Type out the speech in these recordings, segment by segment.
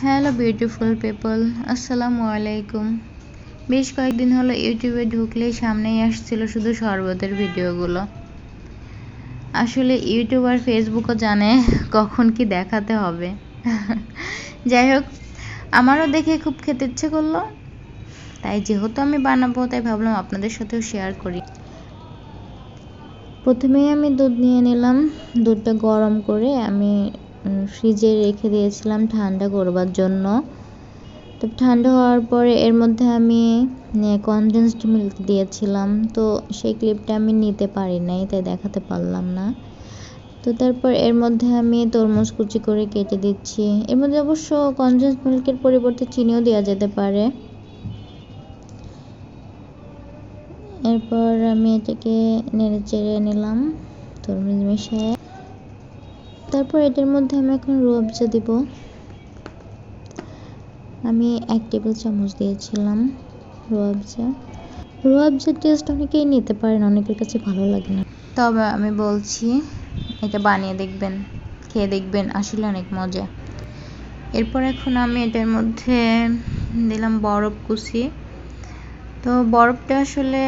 Hello beautiful people, আসসালামু আলাইকুম। বেশ কয়েকদিন হলো ইউটিউবে ঢুকলেই সামনেই আসছিল শুধু শরবতের ভিডিওগুলো। আসলে ইউটিউব আর ফেসবুকও জানে কখন কি দেখাতে হবে। যাই হোক, আমারও দেখে খুব খেতে ইচ্ছে করলো, তাই যেহেতু আমি বানাবো তাই ভাবলাম আপনাদের সাথেও শেয়ার করি। প্রথমেই আমি দুধ নিয়ে নিলাম। দুধটা গরম করে আমি ফ্রিজে রেখে দিয়েছিলাম ঠান্ডা করবার জন্য। তো ঠান্ডা হওয়ার পরে এর মধ্যে আমি কনডেন্সড মিল্ক দিয়েছিলাম। তো সেই ক্লিপটা আমি নিতে পারি নাই, তাই দেখাতে পারলাম না। তো তারপর এর মধ্যে আমি তরমুজ কুচি করে কেটে দিচ্ছি। এর মধ্যে অবশ্য কনডেন্সড মিল্কের পরিবর্তে চিনিও দেওয়া যেতে পারে। এরপর আমি এটাকে নেড়ে চেড়ে নিলাম তরমুজ মিশিয়ে। তারপর এটার মধ্যে আমি এখন রুয়াবজা দিব। আমি 1 টেবিল চামচ দিয়েছিলাম রুয়াবজার টেস্ট অনেকেই নিতে পারেন, অনেকের কাছে ভালো লাগে না, তবে আমি বলছি এটা বানিয়ে দেখবেন, খেয়ে দেখবেন, আসলে অনেক মজা। এরপর এখন আমি এটার মধ্যে দিলাম বরফ কুচি। তো বরফটা আসলে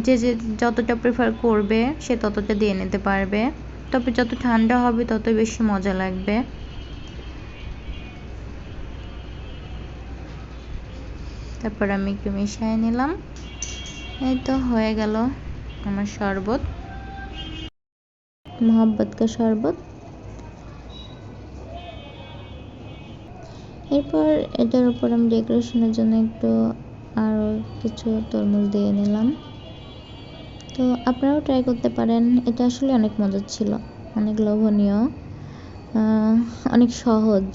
যে যতটা প্রেফার করবে সে ততটা দিয়ে নিতে পারবে, তবে যত ঠান্ডা হবে তত বেশি মজা লাগবে। তারপর আমি একটু মিশিয়ে নিলাম। এই তো হয়ে গেল আমার শরবত, মোহাব্বত কা শরবত। এরপর এটার উপর আমি ডেকোরেশনের জন্য একটু আরও কিছু তরমুজ দিয়ে নিলাম। তো আপনারাও ট্রাই করতে পারেন, এটা আসলে অনেক মজার ছিল, অনেক লোভনীয়, অনেক সহজ।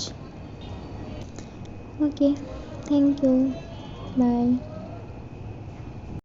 ওকে, থ্যাংক ইউ, বাই।